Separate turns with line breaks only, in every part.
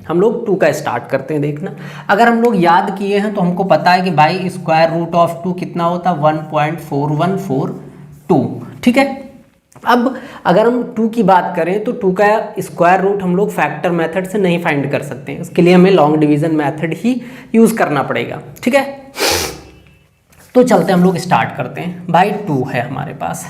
हम लोग 2 का स्टार्ट करते हैं देखना। अगर हम लोग याद किए हैं तो हमको पता है कि भाई स्क्वायर रूट ऑफ 2 कितना होता है 1.4142, ठीक है। अब अगर हम 2 की बात करें तो 2 का स्क्वायर रूट हम लोग फैक्टर मेथड से नहीं फाइंड कर सकते हैं, उसके लिए हमें लॉन्ग डिवीजन मेथड ही यूज़ करना पड़ेगा, ठीक है। तो चलते हम लोग स्टार्ट करते हैं। भाई 2 है हमारे पास।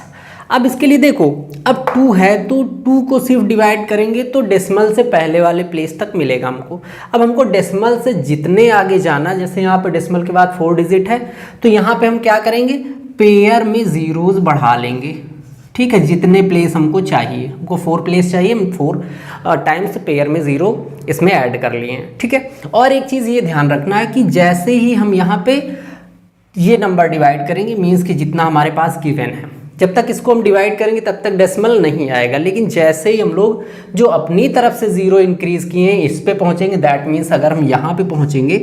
अब इसके लिए देखो, अब 2 है तो 2 को सिर्फ डिवाइड करेंगे तो डेसिमल से पहले वाले प्लेस तक मिलेगा हमको। अब हमको डेसिमल से जितने आगे जाना, जैसे यहाँ पे डेसिमल के बाद 4 डिजिट है तो यहाँ पे हम क्या करेंगे, पेयर में जीरोज बढ़ा लेंगे, ठीक है। जितने प्लेस हमको चाहिए, हमको 4 प्लेस चाहिए, हम 4 टाइम्स पेयर में ज़ीरो इसमें ऐड कर लिए हैं, ठीक है। और एक चीज़ ये ध्यान रखना है कि जैसे ही हम यहाँ पे ये नंबर डिवाइड करेंगे, मीन्स कि जितना हमारे पास गिवन है, जब तक इसको हम डिवाइड करेंगे तब तक डेसिमल नहीं आएगा। लेकिन जैसे ही हम लोग जो अपनी तरफ से ज़ीरो इंक्रीज किए हैं इस पे पहुँचेंगे, दैट मीन्स अगर हम यहाँ पे पहुँचेंगे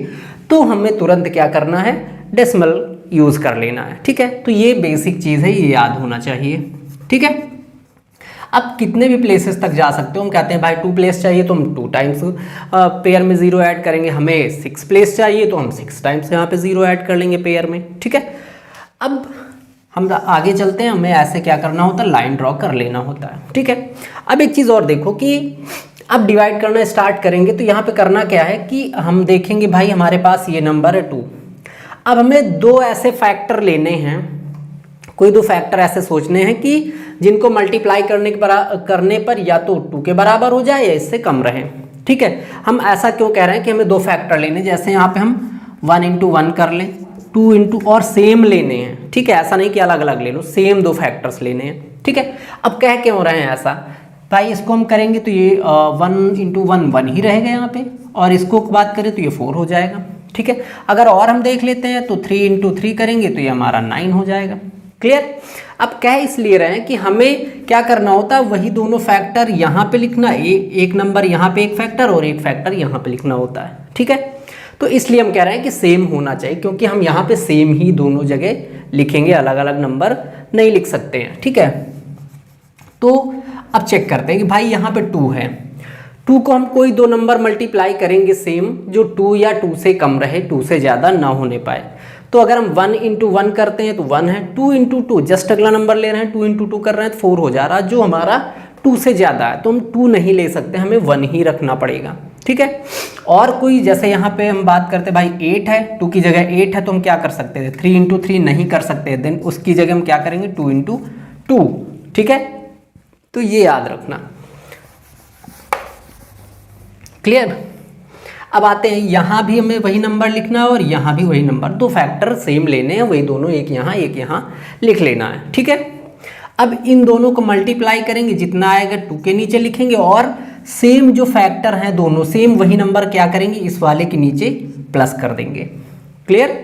तो हमें तुरंत क्या करना है, डेसिमल यूज़ कर लेना है, ठीक है। तो ये बेसिक चीज़ है, ये याद होना चाहिए, ठीक है। अब कितने भी प्लेसेस तक जा सकते हो, हम कहते हैं भाई 2 प्लेस चाहिए तो हम 2 टाइम्स पेयर में ज़ीरो ऐड करेंगे, हमें 6 प्लेस चाहिए तो हम 6 टाइम्स यहाँ पे ज़ीरो ऐड कर लेंगे पेयर में, ठीक है। अब हम आगे चलते हैं, हमें ऐसे क्या करना होता है, लाइन ड्रॉ कर लेना होता है, ठीक है। अब एक चीज़ और देखो कि अब डिवाइड करना स्टार्ट करेंगे तो यहाँ पे करना क्या है कि हम देखेंगे भाई हमारे पास ये नंबर है 2। अब हमें 2 ऐसे फैक्टर लेने हैं, कोई 2 फैक्टर ऐसे सोचने हैं कि जिनको मल्टीप्लाई करने पर या तो 2 के बराबर हो जाए या इससे कम रहे, ठीक है। हम ऐसा क्यों कह रहे हैं कि हमें 2 फैक्टर लेने, जैसे यहाँ पे हम 1 इंटू 1 कर लें, 2 इंटू और सेम लेने हैं, ठीक है। ऐसा नहीं कि अलग अलग ले लो, सेम 2 फैक्टर्स लेने हैं, ठीक है। अब कह क्यों रहे हैं ऐसा, भाई इसको हम करेंगे तो ये 1 इंटू 1 1 ही रहेगा यहाँ पे, और इसको बात करें तो ये 4 हो जाएगा, ठीक है। अगर और हम देख लेते हैं तो 3 इंटू 3 करेंगे तो ये हमारा 9 हो जाएगा, क्लियर। अब कह इसलिए रहे हैं कि हमें क्या करना होता है, वही दोनों फैक्टर यहाँ पे लिखना, एक नंबर यहाँ पे एक फैक्टर और एक फैक्टर यहाँ पे लिखना होता है, ठीक है। तो इसलिए हम कह रहे हैं कि सेम होना चाहिए, क्योंकि हम यहाँ पे सेम ही दोनों जगह लिखेंगे, अलग अलग नंबर नहीं लिख सकते हैं, ठीक है। तो अब चेक करते हैं कि भाई यहाँ पे 2 है, 2 को हम कोई 2 नंबर मल्टीप्लाई करेंगे सेम, जो 2 या 2 से कम रहे, 2 से ज़्यादा ना होने पाए। तो अगर हम 1 इंटू 1 करते हैं तो 1 है, 2 इंटू 2 जस्ट अगला नंबर ले रहे हैं, 2 इंटू 2 कर रहे हैं तो 4 हो जा रहा है, जो हमारा 2 से ज़्यादा है तो हम 2 नहीं ले सकते, हमें 1 ही रखना पड़ेगा, ठीक है। और कोई जैसे यहाँ पे हम बात करते भाई 8 है, 2 की जगह 8 है तो हम क्या कर सकते थे, 3 इंटू 3 नहीं कर सकते, देन उसकी जगह हम क्या करेंगे 2 इंटू 2, ठीक है। तो ये याद रखना, क्लियर। अब आते हैं, यहाँ भी हमें वही नंबर लिखना है और यहाँ भी वही नंबर, 2 फैक्टर सेम लेने हैं, वही दोनों, एक यहाँ लिख लेना है, ठीक है। अब इन दोनों को मल्टीप्लाई करेंगे, जितना आएगा 2 के नीचे लिखेंगे और सेम जो फैक्टर हैं दोनों सेम, वही नंबर क्या करेंगे, इस वाले के नीचे प्लस कर देंगे, क्लियर।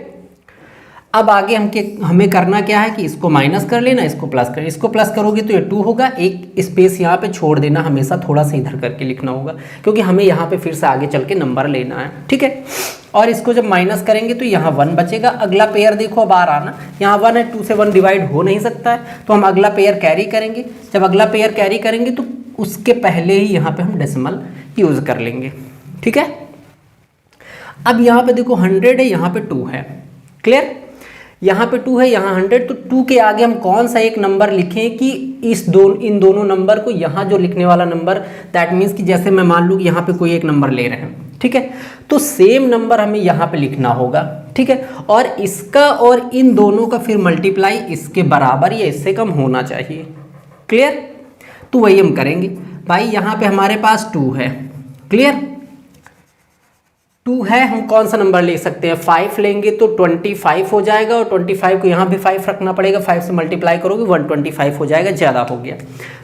अब आगे हमें करना क्या है कि इसको माइनस कर लेना, इसको प्लस कर, इसको प्लस करोगे तो ये 2 होगा, एक स्पेस यहाँ पे छोड़ देना, हमेशा थोड़ा सा इधर करके लिखना होगा, क्योंकि हमें यहाँ पे फिर से आगे चल के नंबर लेना है, ठीक है। और इसको जब माइनस करेंगे तो यहाँ 1 बचेगा। अगला पेयर देखो अब आ रहा ना, यहाँ 1 है, 2 से 1 डिवाइड हो नहीं सकता है, तो हम अगला पेयर कैरी करेंगे। जब अगला पेयर कैरी करेंगे तो उसके पहले ही यहाँ पे हम डेसिमल यूज़ कर लेंगे, ठीक है। अब यहाँ पे देखो 100 है, यहाँ पे 2 है, क्लियर। यहाँ पे 2 है, यहाँ 100, तो 2 के आगे हम कौन सा एक नंबर लिखें कि इन दोनों नंबर को, यहाँ जो लिखने वाला नंबर, दैट मीन्स कि जैसे मैं मान लूँ कि यहाँ पे कोई एक नंबर ले रहे हैं, ठीक है, तो सेम नंबर हमें यहाँ पे लिखना होगा, ठीक है। और इसका और इन दोनों का फिर मल्टीप्लाई इसके बराबर या इससे कम होना चाहिए, क्लियर। तो वही हम करेंगे भाई, यहाँ पे हमारे पास 2 है, क्लियर। 2 है, हम कौन सा नंबर ले सकते हैं, 5 लेंगे तो 25 हो जाएगा, और 25 को यहाँ भी 5 रखना पड़ेगा, 5 से मल्टीप्लाई करोगे 125 हो जाएगा, ज़्यादा हो गया।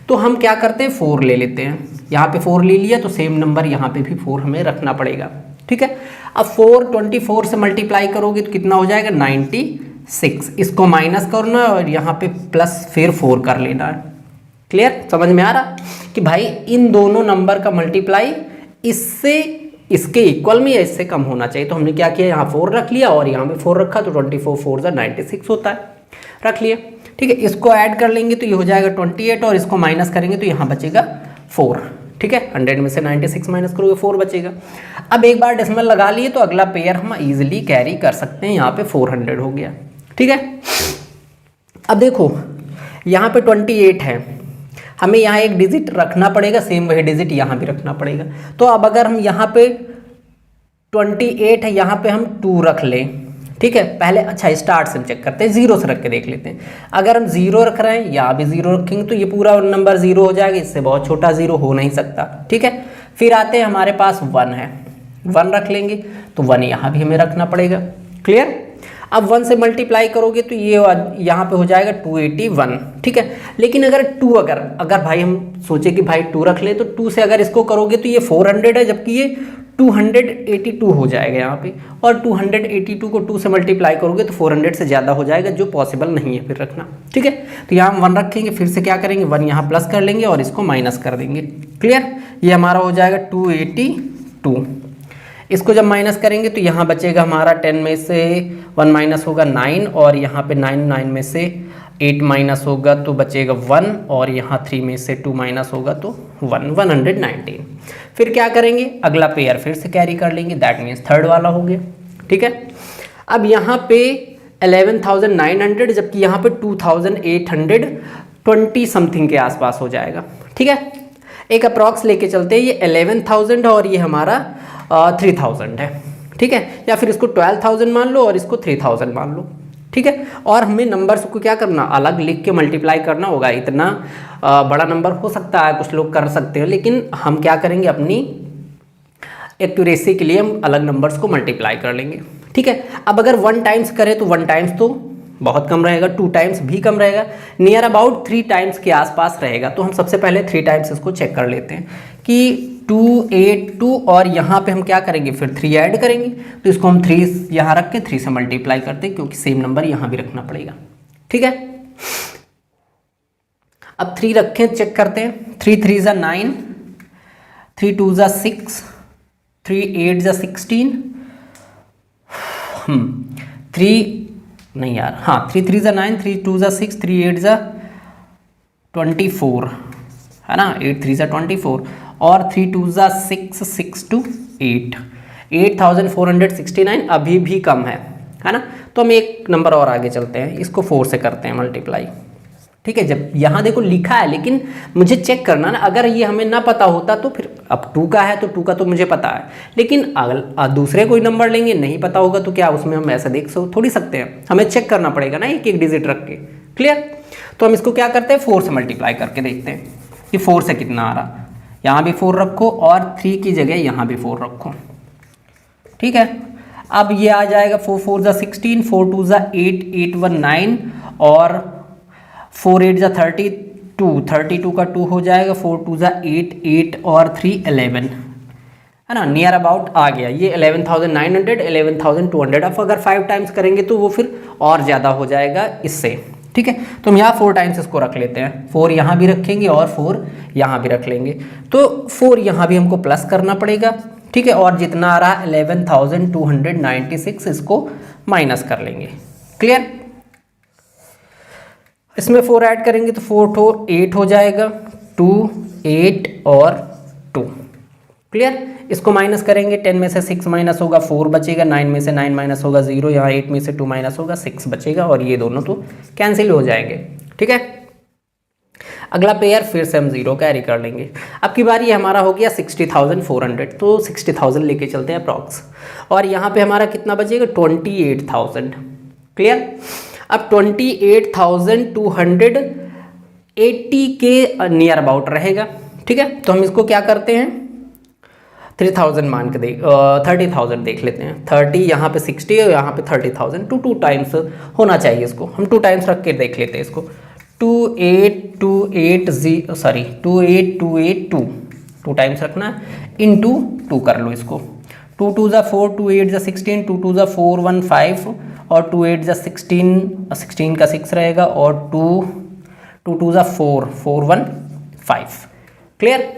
तो हम क्या करते हैं, 4 ले लेते हैं, यहाँ पे 4 ले लिया तो सेम नंबर यहाँ पे भी 4 हमें रखना पड़ेगा, ठीक है। अब 4 24 से मल्टीप्लाई करोगे तो कितना हो जाएगा 96, इसको माइनस करना है और यहाँ पे प्लस फिर 4 कर लेना है, क्लियर। समझ में आ रहा कि भाई इन दोनों नंबर का मल्टीप्लाई इसके इक्वल में या इससे कम होना चाहिए। तो हमने क्या किया, यहाँ 4 रख लिया और यहाँ भी 4 रखा, तो 24 4 96 होता है, रख लिया, ठीक है। इसको ऐड कर लेंगे तो ये हो जाएगा 28 और इसको माइनस करेंगे तो यहाँ बचेगा 4, ठीक है, 100 में से 96 माइनस करोगे 4 बचेगा। अब एक बार डेसिमल लगा लिए तो अगला पेयर हम इजीली कैरी कर सकते हैं, यहाँ पे 400 हो गया। ठीक है, अब देखो यहाँ पे 28 है, हमें यहाँ एक डिजिट रखना पड़ेगा, सेम वही डिजिट यहाँ भी रखना पड़ेगा। तो अब अगर हम यहाँ पे 28 है, यहाँ पे हम 2 रख लें, ठीक है, पहले अच्छा स्टार्ट से हम चेक करते हैं, 0 से रख के देख लेते हैं। अगर हम 0 रख रहे हैं, यहाँ भी 0 रखेंगे तो ये पूरा नंबर 0 हो जाएगा, इससे बहुत छोटा 0 हो नहीं सकता। ठीक है, फिर आते हैं हमारे पास 1 है, 1 रख लेंगे तो 1 यहाँ भी हमें रखना पड़ेगा। क्लियर, अब 1 से मल्टीप्लाई करोगे तो ये यहाँ पे हो जाएगा 281। ठीक है, लेकिन अगर 2 अगर भाई हम सोचे कि भाई 2 रख ले तो 2 से अगर इसको करोगे तो ये 400 है, जबकि ये 282 हो जाएगा यहाँ पे, और 282 को 2 से मल्टीप्लाई करोगे तो 400 से ज़्यादा हो जाएगा, जो पॉसिबल नहीं है फिर रखना। ठीक है, तो यहाँ हम 1 रखेंगे, फिर से क्या करेंगे 1 यहाँ प्लस कर लेंगे और इसको माइनस कर देंगे। क्लियर, ये हमारा हो जाएगा 282। इसको जब माइनस करेंगे तो यहाँ बचेगा हमारा 10 में से 1 माइनस होगा 9, और यहाँ पे 9 में से 8 माइनस होगा तो बचेगा 1, और यहाँ 3 में से 2 माइनस होगा तो 119। फिर क्या करेंगे, अगला पेयर फिर से कैरी कर लेंगे, दैट मीन्स थर्ड वाला हो गया। ठीक है, अब यहाँ पे 11,900, जबकि यहाँ पे 2,820 समथिंग के आसपास हो जाएगा। ठीक है, एक अप्रॉक्स लेके चलते हैं, ये 11,000 है और ये हमारा 3,000 है। ठीक है, या फिर इसको 12,000 मान लो और इसको 3,000 मान लो। ठीक है, और हमें नंबर्स को क्या करना, अलग लिख के मल्टीप्लाई करना होगा। इतना बड़ा नंबर हो सकता है, कुछ लोग कर सकते हैं, लेकिन हम क्या करेंगे, अपनी एक्यूरेसी के लिए हम अलग नंबर्स को मल्टीप्लाई कर लेंगे। ठीक है, अब अगर 1 टाइम्स करें तो 1 टाइम्स तो बहुत कम रहेगा, 2 टाइम्स भी कम रहेगा, नियर अबाउट 3 टाइम्स के आसपास रहेगा। तो हम सबसे पहले 3 टाइम्स इसको चेक कर लेते हैं कि 282, और यहाँ पे हम क्या करेंगे, फिर 3 ऐड करेंगे, तो इसको हम 3 यहाँ रख के 3 से मल्टीप्लाई करते हैं, क्योंकि सेम नंबर यहाँ भी रखना पड़ेगा। ठीक है, अब 3 रखें, चेक करते हैं, 3 3 ज़ा 9, 3 2 ज़ा 6, 3 8 ज़ा 16, 3 नहीं यार, हाँ 3 3 ज़ा 9, 3 2 ज़ा 6, 3 8 ज़ा 24 है ना, 8 3 ज़ा 24, और 3 2 ज़ा 6, 6 2 8, 8,469 अभी भी कम है ना। तो हम एक नंबर और आगे चलते हैं, इसको 4 से करते हैं मल्टीप्लाई। ठीक है, जब यहाँ देखो लिखा है, लेकिन मुझे चेक करना ना, अगर ये हमें ना पता होता तो फिर, अब 2 का है तो 2 का तो मुझे पता है, लेकिन अगर दूसरे कोई नंबर लेंगे नहीं पता होगा तो क्या उसमें हम ऐसा देख थोड़ी सकते हैं, हमें चेक करना पड़ेगा ना एक एक डिजिट रख के। क्लियर, तो हम इसको क्या करते हैं, 4 से मल्टीप्लाई करके देखते हैं कि 4 से कितना आ रहा। यहाँ भी 4 रखो और 3 की जगह यहाँ भी 4 रखो। ठीक है, अब ये आ जाएगा 4 4 ज़ा 16, 4 2 ज़ा 8, 8 1 9, और 4 8 ज़ा 32, 32 का 2 हो जाएगा, 4 2 ज़ा 8, 8 और 3 11 है ना, नियर अबाउट आ गया। ये 11,900, 11,200। अब अगर 5 टाइम्स करेंगे तो वो फिर और ज़्यादा हो जाएगा इससे। ठीक है, तो हम यहाँ 4 टाइम्स इसको रख लेते हैं, 4 यहाँ भी रखेंगे और 4 यहाँ भी रख लेंगे, तो 4 यहाँ भी हमको प्लस करना पड़ेगा। ठीक है, और जितना आ रहा 11,296 इसको माइनस कर लेंगे। क्लियर, इसमें 4 ऐड करेंगे तो 4 4 8 हो जाएगा, 2 8 और 2। क्लियर, इसको माइनस करेंगे, 10 में से 6 माइनस होगा 4 बचेगा, 9 में से 9 माइनस होगा 0, यहाँ 8 में से 2 माइनस होगा 6 बचेगा, और ये दोनों तो कैंसिल हो जाएंगे। ठीक है, अगला पेयर फिर से हम 0 कैरी कर लेंगे। अब की बार ये हमारा हो गया 60,400, तो 60,000 लेके चलते हैं अप्रॉक्स, और यहाँ पे हमारा कितना बचेगा 28,000। क्लियर, अब 28,280 के नियर अबाउट रहेगा। ठीक है, तो हम इसको क्या करते हैं, 3,000 मान के 30,000 देख लेते हैं। 30 यहाँ पे 60 और यहाँ पे 30,000, 2 टाइम्स होना चाहिए, इसको हम 2 टाइम्स रख के देख लेते हैं। इसको 2 टाइम्स रखना, इंटू 2 कर लो इसको, 2 2 ज़ा 4, 2 8 ज़ा 16, 2 2 ज़ा 4 1 5, और 2 8 ज़ा 16 का 6 रहेगा, और 2 2 ज़ा 4 4 1 5। क्लियर,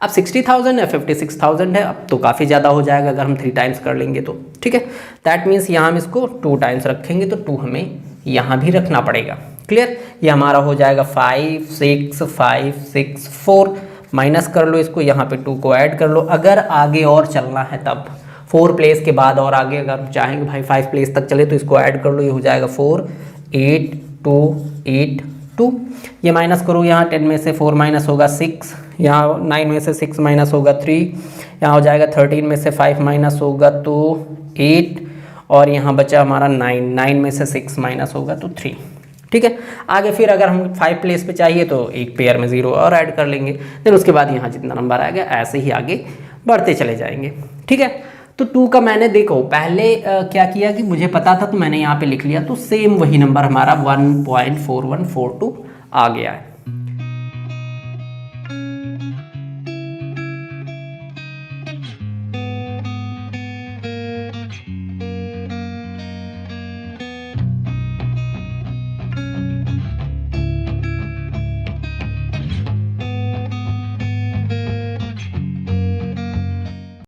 अब 60,000 है, 56,000 है, अब तो काफ़ी ज़्यादा हो जाएगा अगर हम 3 टाइम्स कर लेंगे तो। ठीक है, दैट मीन्स यहाँ हम इसको 2 टाइम्स रखेंगे तो 2 हमें यहाँ भी रखना पड़ेगा। क्लियर, ये हमारा हो जाएगा 5 6 5 6 4 माइनस कर लो इसको, यहाँ पे 2 को ऐड कर लो। अगर आगे और चलना है तब 4 प्लेस के बाद और आगे अगर हम चाहेंगे भाई 5 प्लेस तक चले तो इसको ऐड कर लो, ये हो जाएगा 4 8 2 8 2। ये माइनस करो, यहाँ 10 में से 4 माइनस होगा 6, यहाँ 9 में से 6 माइनस होगा 3, यहाँ हो जाएगा 13 में से 5 माइनस होगा तो 8, और यहाँ बचा हमारा 9, 9 में से 6 माइनस होगा तो 3। ठीक है, आगे फिर अगर हम 5 प्लेस पे चाहिए तो एक पेयर में 0 और ऐड कर लेंगे, फिर उसके बाद यहाँ जितना नंबर आएगा ऐसे ही आगे बढ़ते चले जाएंगे। ठीक है, तो 2 का मैंने देखो पहले क्या किया कि मुझे पता था तो मैंने यहाँ पे लिख लिया, तो सेम वही नंबर हमारा 1.4142 आ गया है।